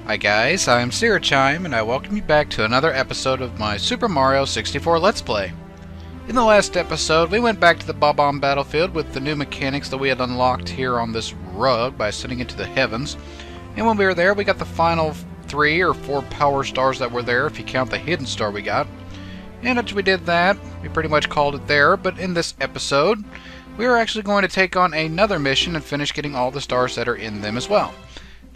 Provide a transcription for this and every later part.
Hi guys, I'm Syrachime, and I welcome you back to another episode of my Super Mario 64 Let's Play. In the last episode, we went back to the Bob-omb Battlefield with the new mechanics that we had unlocked here on this rug by sending it to the heavens. And when we were there, we got the final 3 or 4 power stars that were there, if you count the hidden star we got. And after we did that, we pretty much called it there, but in this episode, we are actually going to take on another mission and finish getting all the stars that are in them as well.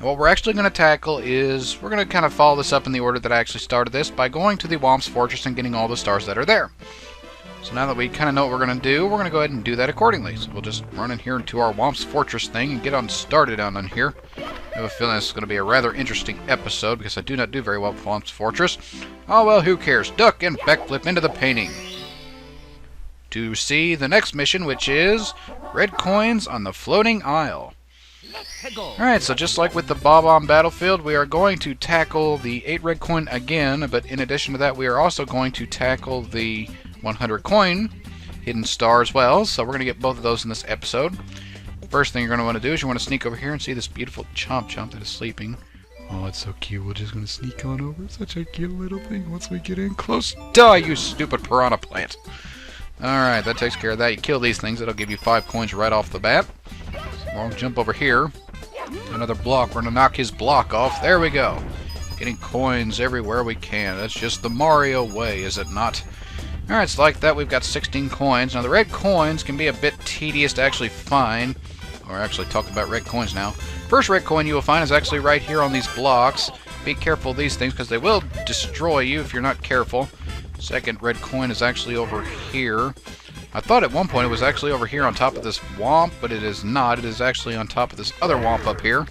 What we're actually going to tackle is, we're going to kind of follow this up in the order that I actually started this, by going to the Whomp's fortress and getting all the stars that are there. So now that we kind of know what we're going to do, we're going to go ahead and do that accordingly. So we'll just run in here into our Whomp's fortress thing and get on started on in here. I have a feeling this is going to be a rather interesting episode, because I do not do very well with Whomp's fortress. Oh well, who cares? Duck and backflip into the painting. To see the next mission, which is red coins on the floating isle. Alright, so just like with the Bob-omb Battlefield, we are going to tackle the 8 red coin again, but in addition to that, we are also going to tackle the 100 coin hidden star as well, so we're going to get both of those in this episode. First thing you're going to want to do is you want to sneak over here and see this beautiful Chomp that is sleeping. Oh, it's so cute. We're just going to sneak on over. Such a cute little thing once we get in close. Die, you stupid piranha plant! Alright, that takes care of that. You kill these things, it'll give you 5 coins right off the bat. We'll jump over here. Another block. We're going to knock his block off. There we go. Getting coins everywhere we can. That's just the Mario way, is it not? Alright, so like that, we've got 16 coins. Now, the red coins can be a bit tedious to actually find. Or actually talk about red coins now. First red coin you will find is actually right here on these blocks. Be careful of these things, because they will destroy you if you're not careful. Second red coin is actually over here. I thought at one point it was actually over here on top of this Whomp, but it is not. It is actually on top of this other Whomp up here.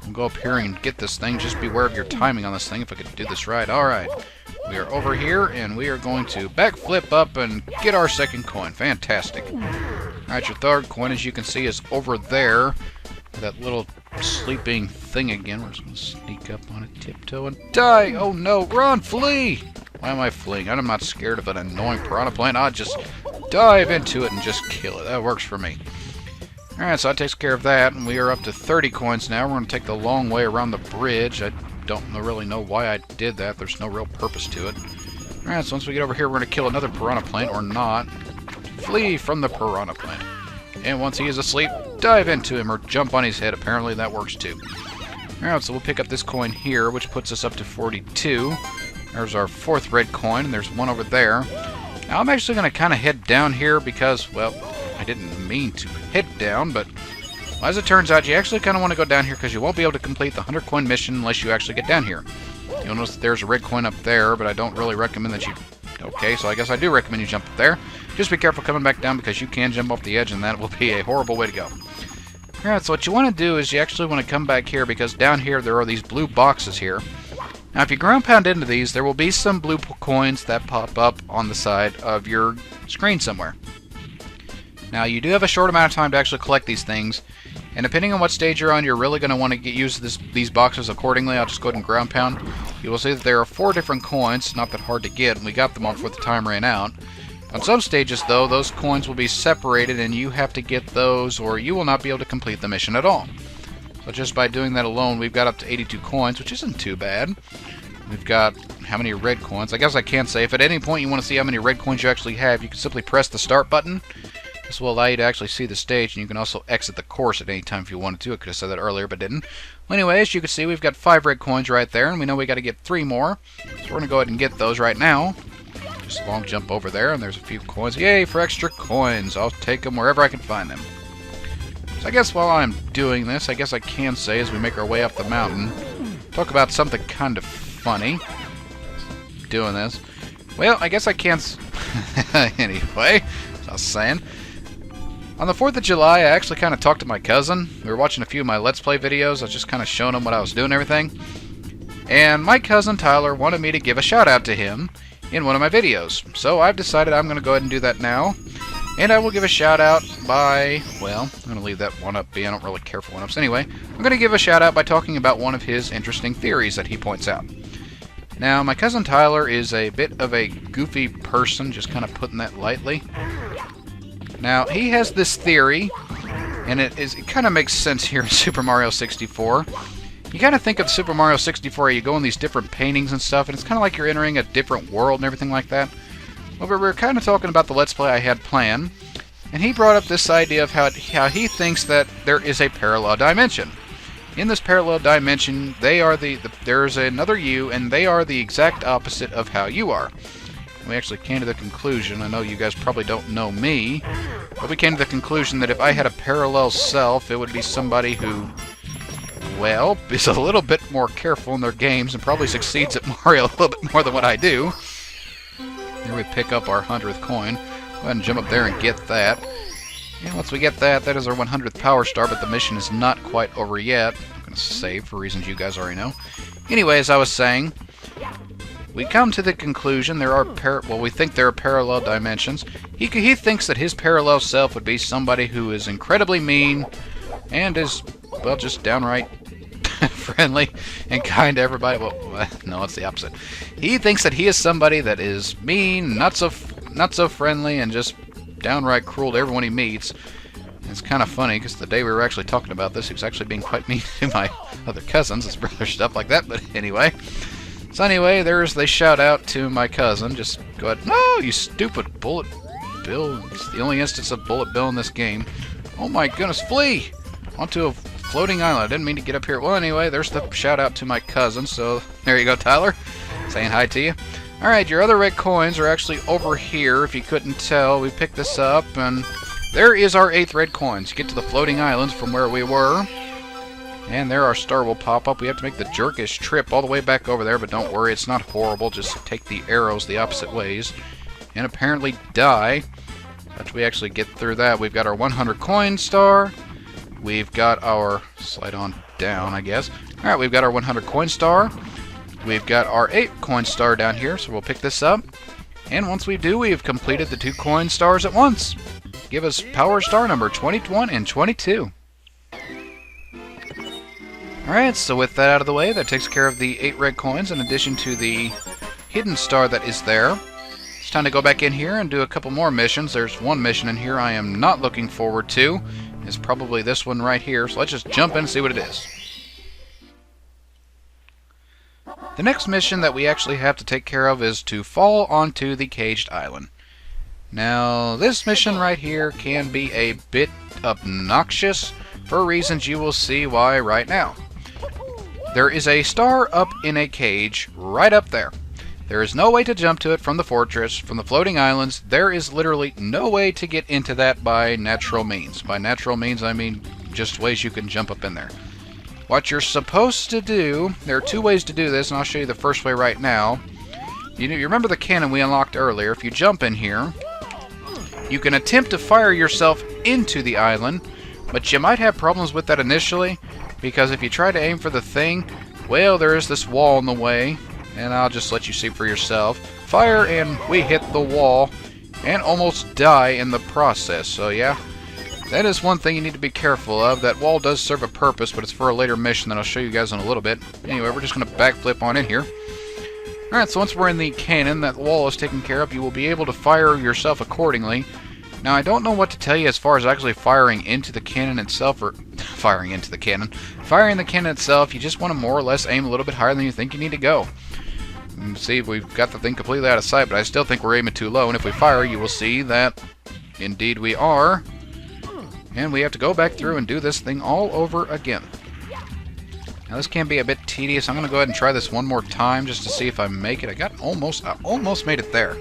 We'll go up here and get this thing. Just beware of your timing on this thing, if I could do this right. Alright. We are over here, and we are going to backflip up and get our second coin. Fantastic. Alright, your third coin, as you can see, is over there. That little sleeping thing again. We're just going to sneak up on it, tiptoe, and die! Oh no, run, flee! Why am I fleeing? I'm not scared of an annoying piranha plant. I'll just dive into it and just kill it. That works for me. Alright, so that takes care of that, and we are up to 30 coins now. We're going to take the long way around the bridge. I don't really know why I did that. There's no real purpose to it. Alright, so once we get over here, we're going to kill another piranha plant, or not. Flee from the piranha plant. And once he is asleep, dive into him, or jump on his head. Apparently that works too. Alright, so we'll pick up this coin here, which puts us up to 42. There's our 4th red coin, and there's one over there. Now, I'm actually going to kind of head down here because, well, I didn't mean to head down, but as it turns out, you actually kind of want to go down here because you won't be able to complete the 100 coin mission unless you actually get down here. You'll notice that there's a red coin up there, but I don't really recommend that you... Okay, so I guess I do recommend you jump up there. Just be careful coming back down because you can jump off the edge, and that will be a horrible way to go. Alright, so what you want to do is you actually want to come back here because down here there are these blue boxes here. Now, if you ground pound into these, there will be some blue coins that pop up on the side of your screen somewhere. Now, you do have a short amount of time to actually collect these things, and depending on what stage you're on, you're really going to want to use these boxes accordingly. I'll just go ahead and ground pound. You will see that there are 4 different coins, not that hard to get, and we got them all before the time ran out. On some stages, though, those coins will be separated, and you have to get those, or you will not be able to complete the mission at all. So just by doing that alone, we've got up to 82 coins, which isn't too bad. We've got how many red coins? I guess I can say, if at any point you want to see how many red coins you actually have, you can simply press the start button. This will allow you to actually see the stage, and you can also exit the course at any time if you wanted to. I could have said that earlier, but didn't. Well, anyway, as you can see, we've got 5 red coins right there, and we know we got to get 3 more. So we're going to go ahead and get those right now. Just a long jump over there, and there's a few coins. Yay, for extra coins! I'll take them wherever I can find them. So I guess while I'm doing this, I guess I can say as we make our way up the mountain, talk about something kind of funny. Doing this. Well, I guess I can't... Anyway, as I was saying. On the 4th of July, I actually kind of talked to my cousin. We were watching a few of my Let's Play videos. I was just kind of showing him what I was doing and everything. And my cousin Tyler wanted me to give a shout out to him in one of my videos. So I've decided I'm going to go ahead and do that now. And I will give a shout out by, well, I'm going to leave that one up be. I don't really care for one-ups. Anyway, I'm going to give a shout out by talking about one of his interesting theories that he points out. Now, my cousin Tyler is a bit of a goofy person, just kind of putting that lightly. Now, he has this theory, and it kind of makes sense here in Super Mario 64. You kind of think of Super Mario 64, you go in these different paintings and stuff, and it's kind of like you're entering a different world and everything like that. Well, we were kind of talking about the Let's Play I had planned, and he brought up this idea of how he thinks that there is a parallel dimension. In this parallel dimension, there's another you, and they are the exact opposite of how you are. We actually came to the conclusion, I know you guys probably don't know me, but we came to the conclusion that if I had a parallel self, it would be somebody who, well, is a little bit more careful in their games and probably succeeds at Mario a little bit more than what I do. Here we pick up our 100th coin. Go ahead and jump up there and get that. And once we get that, that is our 100th Power Star, but the mission is not quite over yet. I'm going to save for reasons you guys already know. Anyway, as I was saying, we come to the conclusion there are we think there are parallel dimensions. He thinks that his parallel self would be somebody who is incredibly mean and is, well, just downright friendly and kind to everybody. Well, no, it's the opposite. He thinks that he is somebody that is mean, not so friendly, and just downright cruel to everyone he meets. And it's kind of funny because the day we were actually talking about this, he was actually being quite mean to my other cousins, his brother, stuff like that. But anyway, so anyway, there's the shout out to my cousin. Just go ahead. No, you stupid Bullet Bill! It's the only instance of Bullet Bill in this game. Oh my goodness, flee onto a floating island. I didn't mean to get up here. Well, anyway, there's the shout out to my cousin. So there you go, Tyler, saying hi to you. Alright, your other red coins are actually over here. If you couldn't tell, we picked this up, and there is our 8th red coins. You get to the floating islands from where we were, and there our star will pop up. We have to make the jerkish trip all the way back over there, but don't worry, it's not horrible. Just take the arrows the opposite ways, and apparently die. After we actually get through that, we've got our 100 coin star. We've got our, slide on down, I guess. Alright, we've got our 100 coin star. We've got our 8 coin star down here, so we'll pick this up. And once we do, we have completed the 2 coin stars at once. Give us power star number 21 and 22. Alright, so with that out of the way, that takes care of the 8 red coins in addition to the hidden star that is there. It's time to go back in here and do a couple more missions. There's one mission in here I am not looking forward to. It's probably this one right here, so let's just jump in and see what it is. The next mission that we actually have to take care of is to fall onto the caged island. Now, this mission right here can be a bit obnoxious for reasons you will see why right now. There is a star up in a cage right up there. There is no way to jump to it from the fortress, from the floating islands. There is literally no way to get into that by natural means. By natural means, I mean just ways you can jump up in there. What you're supposed to do, there are 2 ways to do this, and I'll show you the first way right now. You remember the cannon we unlocked earlier. If you jump in here, you can attempt to fire yourself into the island, but you might have problems with that initially, because if you try to aim for the thing, well, there is this wall in the way, and I'll just let you see for yourself. Fire, and we hit the wall, and almost die in the process, so yeah. That is one thing you need to be careful of. That wall does serve a purpose, but it's for a later mission that I'll show you guys in a little bit. Anyway, we're just going to backflip on in here. Alright, so once we're in the cannon, that wall is taken care of, you will be able to fire yourself accordingly. Now, I don't know what to tell you as far as actually firing into the cannon itself, or firing into the cannon. Firing the cannon itself, you just want to more or less aim a little bit higher than you think you need to go. See, we've got the thing completely out of sight, but I still think we're aiming too low, and if we fire, you will see that indeed we are. And we have to go back through and do this thing all over again. Now this can be a bit tedious. I'm going to go ahead and try this one more time just to see if I make it. I almost made it there.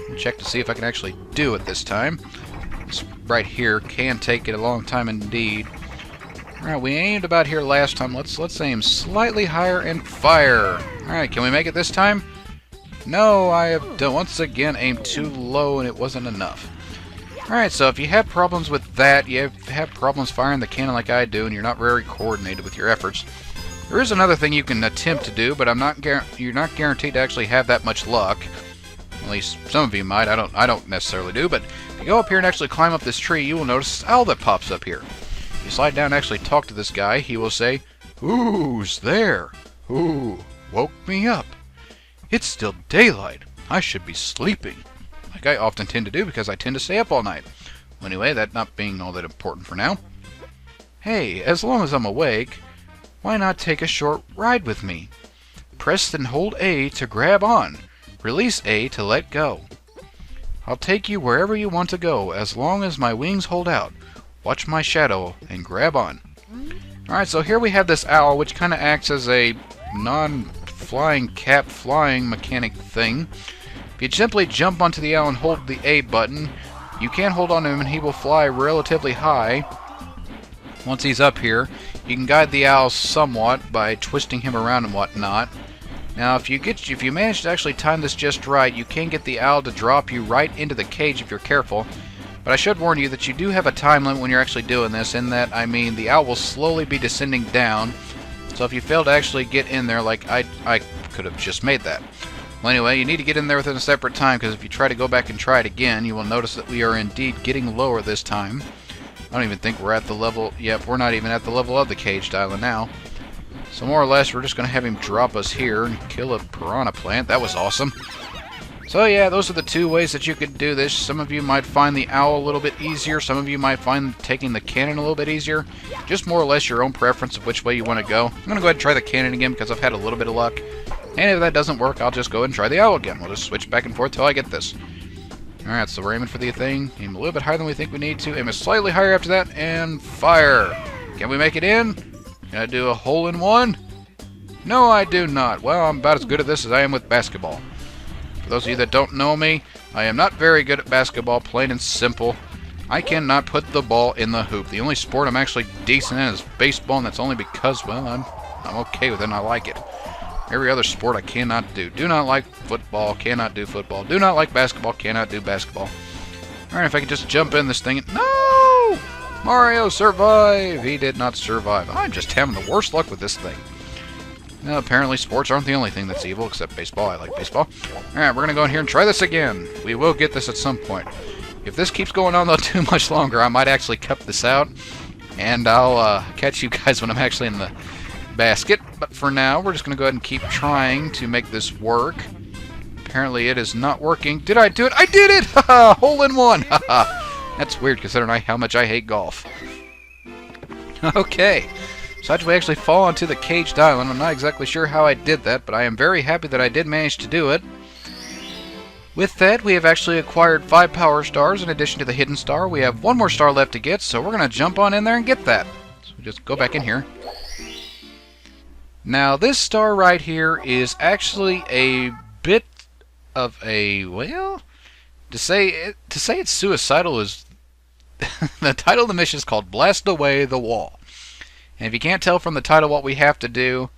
I'll check to see if I can actually do it this time. This right here can take it a long time indeed. Alright, we aimed about here last time. Let's aim slightly higher and fire. Alright, can we make it this time? No, I have done once again aimed too low and it wasn't enough. Alright, so if you have problems with that, you have problems firing the cannon like I do, and you're not very coordinated with your efforts, there is another thing you can attempt to do, but you're not guaranteed to actually have that much luck. At least some of you might. I don't necessarily do, but if you go up here and actually climb up this tree, you will notice an owl that pops up here. If you slide down and actually talk to this guy, he will say, "Who's there? Who woke me up? It's still daylight. I should be sleeping." Like I often tend to do because I tend to stay up all night. Well, anyway, that not being all that important for now. Hey, as long as I'm awake, Why not take a short ride with me? Press and hold A to grab on. Release A to let go. I'll take you wherever you want to go, as long as my wings hold out. Watch my shadow and grab on. Alright, so here we have this owl, which kind of acts as a non-flying cap flying mechanic thing. If you simply jump onto the owl and hold the A button, you can hold on to him and he will fly relatively high. Once he's up here, you can guide the owl somewhat by twisting him around and whatnot. Now, if you manage to actually time this just right, you can get the owl to drop you right into the cage if you're careful. But I should warn you that you do have a time limit when you're actually doing this, in that, I mean, the owl will slowly be descending down. So if you fail to actually get in there, like I could have just made that. Well, anyway, you need to get in there within a separate time, because if you try to go back and try it again, you will notice that we are indeed getting lower this time. I don't even think we're at the level... Yep, we're not even at the level of the caged island now. So more or less, we're just going to have him drop us here and kill a piranha plant. That was awesome. So yeah, those are the two ways that you could do this. Some of you might find the owl a little bit easier. Some of you might find taking the cannon a little bit easier. Just more or less your own preference of which way you want to go. I'm going to go ahead and try the cannon again because I've had a little bit of luck. And if that doesn't work, I'll just go ahead and try the owl again. We'll just switch back and forth till I get this. Alright, so we're aiming for the thing. Aim a little bit higher than we think we need to. Aim a slightly higher after that, and fire! Can we make it in? Can I do a hole-in-one? No, I do not. Well, I'm about as good at this as I am with basketball. For those of you that don't know me, I am not very good at basketball, plain and simple. I cannot put the ball in the hoop. The only sport I'm actually decent in is baseball, and that's only because, well, I'm okay with it and I like it. Every other sport I cannot do. Do not like football, cannot do football. Do not like basketball, cannot do basketball. Alright, if I could just jump in this thing. No! Mario, survive! He did not survive. I'm just having the worst luck with this thing. Now, apparently sports aren't the only thing that's evil, except baseball. I like baseball. Alright, we're going to go in here and try this again. We will get this at some point. If this keeps going on, though, too much longer, I might actually cut this out. And I'll catch you guys when I'm actually in the basket. But for now, we're just going to go ahead and keep trying to make this work. Apparently it is not working. Did I do it? I did it! Haha! Hole in one! Haha! That's weird considering how much I hate golf. Okay. So we actually fall onto the caged island. I'm not exactly sure how I did that, but I am very happy that I did manage to do it. With that, we have actually acquired 5 power stars in addition to the hidden star. We have 1 more star left to get, so we're going to jump on in there and get that. So we just go back in here. Now, this star right here is actually a bit of a, well, to say it's suicidal is... The title of the mission is called Blast Away the Wall. And if you can't tell from the title what we have to do,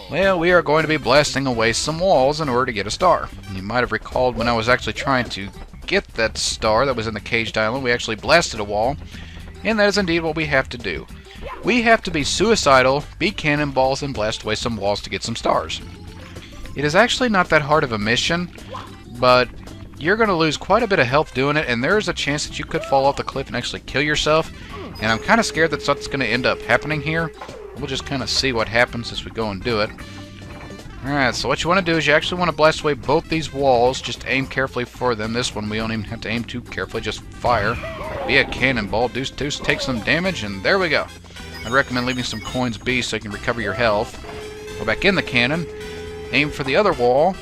well, we are going to be blasting away some walls in order to get a star. You might have recalled when I was actually trying to get that star that was in the caged island, we actually blasted a wall, and that is indeed what we have to do. We have to be suicidal, be cannonballs, and blast away some walls to get some stars. It is actually not that hard of a mission, but you're going to lose quite a bit of health doing it, and there is a chance that you could fall off the cliff and actually kill yourself. And I'm kind of scared that's what's going to end up happening here. We'll just kind of see what happens as we go and do it. Alright, so what you want to do is you actually want to blast away both these walls. Just aim carefully for them. This one we don't even have to aim too carefully. Just fire. Be a cannonball. Deuce, take some damage, and there we go. I'd recommend leaving some coins be so you can recover your health. Go back in the cannon. Aim for the other wall.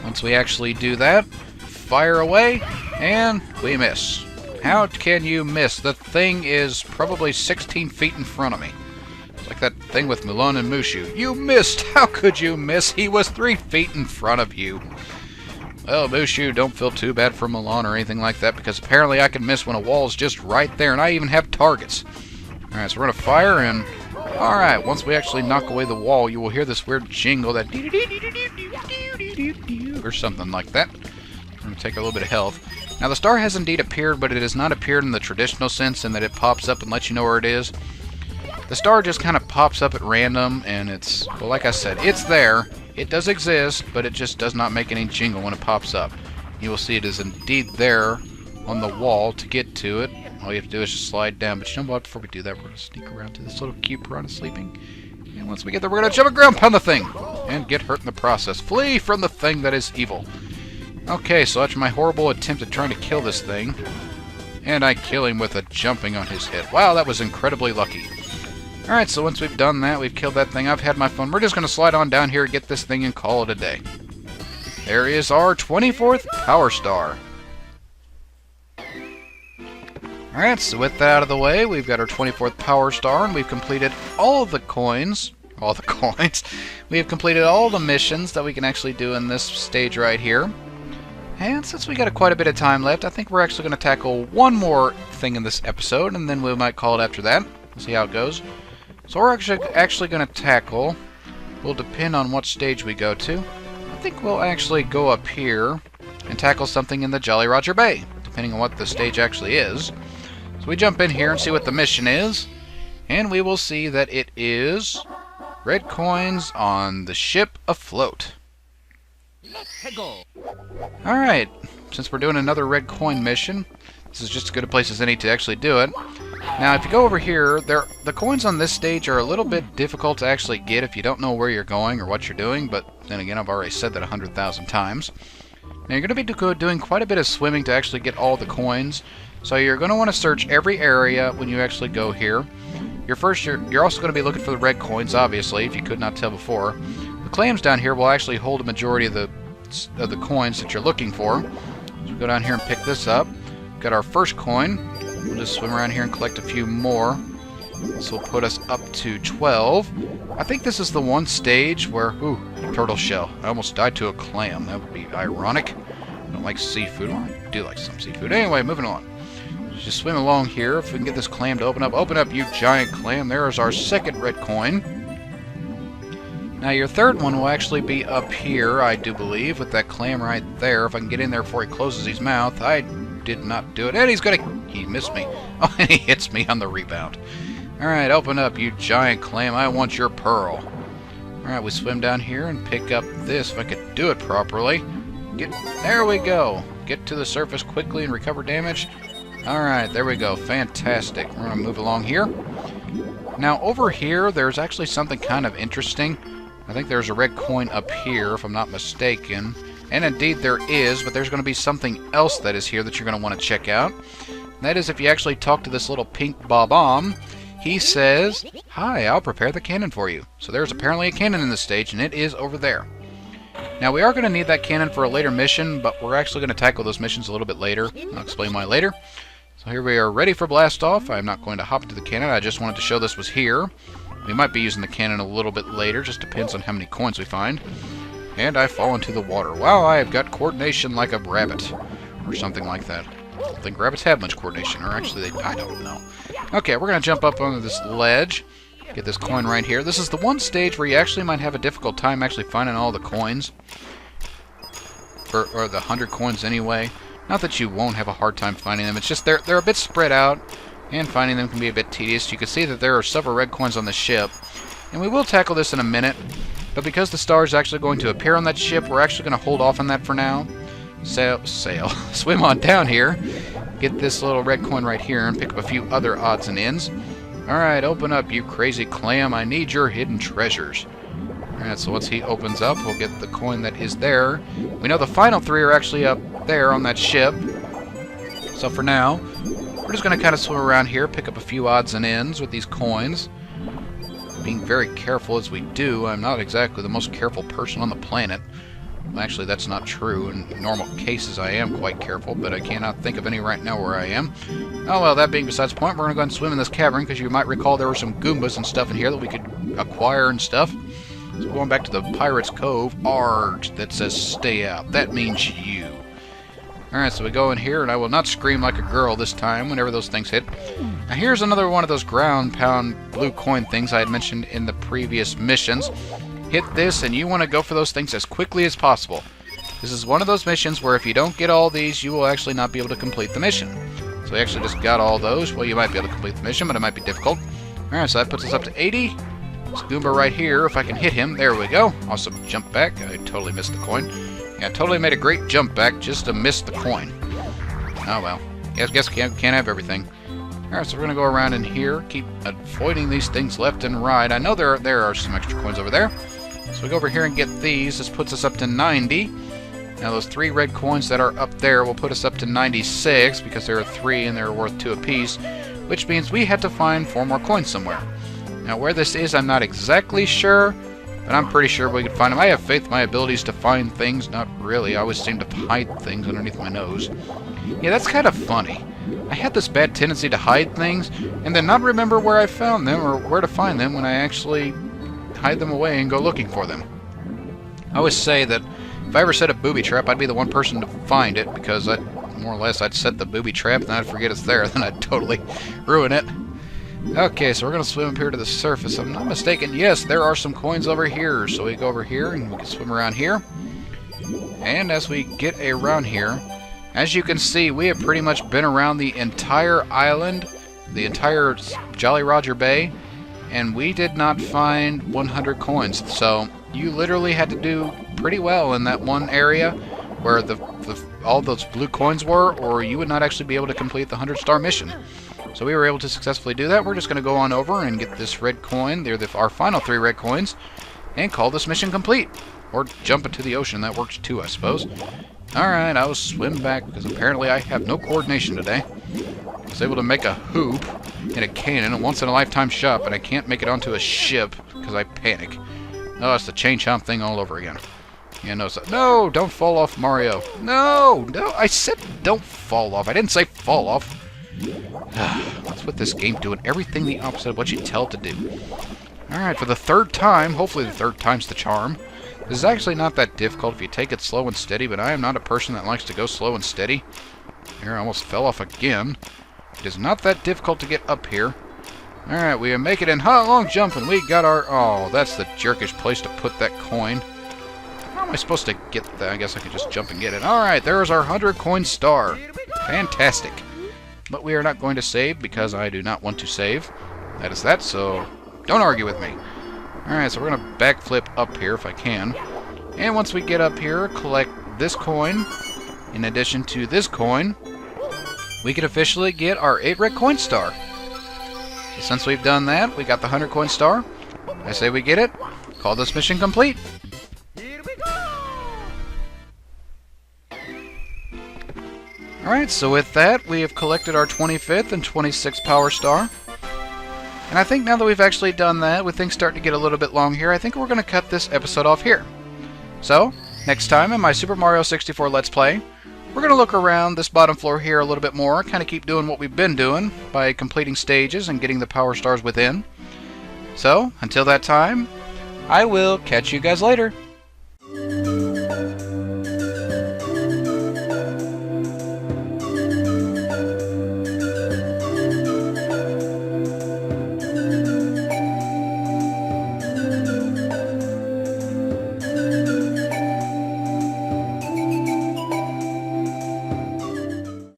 Once we actually do that, fire away, and we miss. How can you miss? The thing is probably 16 feet in front of me. It's like that thing with Mulan and Mushu. You missed! How could you miss? He was 3 feet in front of you. Well, Mushu, don't feel too bad for Mulan or anything like that, because apparently I can miss when a wall is just right there, and I even have targets. Alright, so we're going to fire, and... Alright, once we actually knock away the wall, you will hear this weird jingle that... or something like that. We're going to take a little bit of health. Now, the star has indeed appeared, but it has not appeared in the traditional sense in that it pops up and lets you know where it is. The star just kind of pops up at random, and it's, well, like I said, it's there. It does exist, but it just does not make any jingle when it pops up. You will see it is indeed there on the wall. To get to it, all you have to do is just slide down. But you know what? Before we do that, we're going to sneak around to this little cute piranha sleeping. And once we get there, we're going to jump and ground pound the thing and get hurt in the process. Flee from the thing that is evil. Okay, so after my horrible attempt at trying to kill this thing, and I kill him with a jumping on his head. Wow, that was incredibly lucky. Alright, so once we've done that, we've killed that thing, I've had my fun. We're just going to slide on down here, get this thing, and call it a day. There is our 24th Power Star. Alright, so with that out of the way, we've got our 24th Power Star, and we've completed all of the coins. We have completed all the missions that we can actually do in this stage right here. And since we got quite a bit of time left, I think we're actually going to tackle one more thing in this episode, and then we might call it after that. We'll see how it goes. So we're actually going to tackle, will depend on what stage we go to. I think we'll actually go up here and tackle something in the Jolly Roger Bay, depending on what the stage actually is. So we jump in here and see what the mission is, and we will see that it is red coins on the ship Afloat. Let's go. Alright, since we're doing another red coin mission, this is just as good a place as any to actually do it. Now, if you go over here, the coins on this stage are a little bit difficult to actually get if you don't know where you're going or what you're doing, but then again, I've already said that 100,000 times. Now, you're going to be doing quite a bit of swimming to actually get all the coins, so you're going to want to search every area when you actually go here. You're also going to be looking for the red coins, obviously, if you could not tell before. The clams down here will actually hold a majority of the coins that you're looking for. So we go down here and pick this up. Got our first coin. We'll just swim around here and collect a few more. This will put us up to 12. I think this is the one stage where... Ooh, turtle shell. I almost died to a clam. That would be ironic. I don't like seafood. Well, I do like some seafood. Anyway, moving on. Just swim along here. If we can get this clam to open up. Open up, you giant clam. There is our second red coin. Now, your third one will actually be up here, I do believe, with that clam right there. If I can get in there before he closes his mouth. I did not do it. And he's gonna... He missed me. Oh, and he hits me on the rebound. Alright, open up, you giant clam. I want your pearl. Alright, we swim down here and pick up this, if I could do it properly. There we go. Get to the surface quickly and recover damage. Alright, there we go. Fantastic. We're gonna move along here. Now, over here, there's actually something kind of interesting. I think there's a red coin up here, if I'm not mistaken. And indeed there is, but there's going to be something else that is here that you're going to want to check out. And that is if you actually talk to this little pink Bob-omb, he says, "Hi, I'll prepare the cannon for you." So there's apparently a cannon in this stage, and it is over there. Now, we are going to need that cannon for a later mission, but we're actually going to tackle those missions a little bit later. I'll explain why later. So here we are ready for blast off. I'm not going to hop into the cannon. I just wanted to show this was here. We might be using the cannon a little bit later, just depends on how many coins we find. And I fall into the water. Wow, I have got coordination like a rabbit. Or something like that. I don't think rabbits have much coordination, or actually, I don't know. Okay, we're going to jump up onto this ledge. Get this coin right here. This is the one stage where you actually might have a difficult time actually finding all the coins. Or the 100 coins anyway. Not that you won't have a hard time finding them, it's just they're a bit spread out. And finding them can be a bit tedious. You can see that there are several red coins on the ship. And we will tackle this in a minute. But because the star is actually going to appear on that ship, we're actually going to hold off on that for now. Sail. Swim on down here. Get this little red coin right here and pick up a few other odds and ends. Alright, open up, you crazy clam. I need your hidden treasures. Alright, so once he opens up, we'll get the coin that is there. We know the final three are actually up there on that ship. So for now... we're just going to kind of swim around here, pick up a few odds and ends with these coins. Being very careful as we do. I'm not exactly the most careful person on the planet. Well, actually, that's not true. In normal cases, I am quite careful, but I cannot think of any right now where I am. Oh, well, that being besides the point, we're going to go ahead and swim in this cavern, because you might recall there were some Goombas and stuff in here that we could acquire and stuff. So going back to the Pirate's Cove, ARG, that says stay out. That means you. Alright, so we go in here, and I will not scream like a girl this time whenever those things hit. Now here's another one of those ground pound blue coin things I had mentioned in the previous missions. Hit this, and you want to go for those things as quickly as possible. This is one of those missions where if you don't get all these, you will actually not be able to complete the mission. So we actually just got all those. Well, you might be able to complete the mission, but it might be difficult. Alright, so that puts us up to 80. This Goomba right here, if I can hit him, there we go. Also, jump back. I totally missed the coin. Yeah, totally made a great jump back just to miss the coin. Oh well. Guess can't have everything. Alright, so we're going to go around in here, keep avoiding these things left and right. I know there are some extra coins over there. So we go over here and get these. This puts us up to 90. Now those 3 red coins that are up there will put us up to 96 because there are 3 and they're worth 2 apiece, which means we had to find 4 more coins somewhere. Now where this is, I'm not exactly sure, but I'm pretty sure we can find them. I have faith in my abilities to find things. Not really. I always seem to hide things underneath my nose. Yeah, that's kind of funny. I had this bad tendency to hide things and then not remember where I found them or where to find them when I actually hide them away and go looking for them. I always say that if I ever set a booby trap, I'd be the one person to find it, because more or less I'd set the booby trap and I'd forget it's there, then I'd totally ruin it. Okay, so we're going to swim up here to the surface. If I'm not mistaken, yes, there are some coins over here. So we go over here and we can swim around here. And as we get around here, as you can see, we have pretty much been around the entire island, the entire Jolly Roger Bay, and we did not find 100 coins. So you literally had to do pretty well in that one area where all those blue coins were, or you would not actually be able to complete the 100-star mission. So we were able to successfully do that. We're just going to go on over and get this red coin. They're our final 3 red coins, and call this mission complete. Or jump into the ocean. That works too, I suppose. Alright, I will swim back, because apparently I have no coordination today. I was able to make a hoop in a cannon, a once-in-a-lifetime shot, but I can't make it onto a ship, because I panic. Oh, it's the chain chomp thing all over again. Yeah, no, don't fall off, Mario. No, I said don't fall off. I didn't say fall off. That's what this game doing. Everything the opposite of what you tell it to do. Alright, for the 3rd time, hopefully the 3rd time's the charm. This is actually not that difficult if you take it slow and steady, but I am not a person that likes to go slow and steady. Here, I almost fell off again. It is not that difficult to get up here. Alright, we make it in long jump, and we got our... Oh, that's the jerkish place to put that coin. How am I supposed to get that? I guess I could just jump and get it. Alright, there's our 100 coin star. Fantastic. But we are not going to save, because I do not want to save. That is that, so don't argue with me. Alright, so we're going to backflip up here if I can. And once we get up here, collect this coin. In addition to this coin, we can officially get our 8 red coin star. So since we've done that, we got the 100 coin star. I say we get it. Call this mission complete. Here we go! Alright, so with that, we have collected our 25th and 26th power star. And I think now that we've actually done that, with things starting to get a little bit long here, I think we're going to cut this episode off here. So, next time in my Super Mario 64 Let's Play, we're going to look around this bottom floor here a little bit more, kind of keep doing what we've been doing by completing stages and getting the power stars within. So, until that time, I will catch you guys later.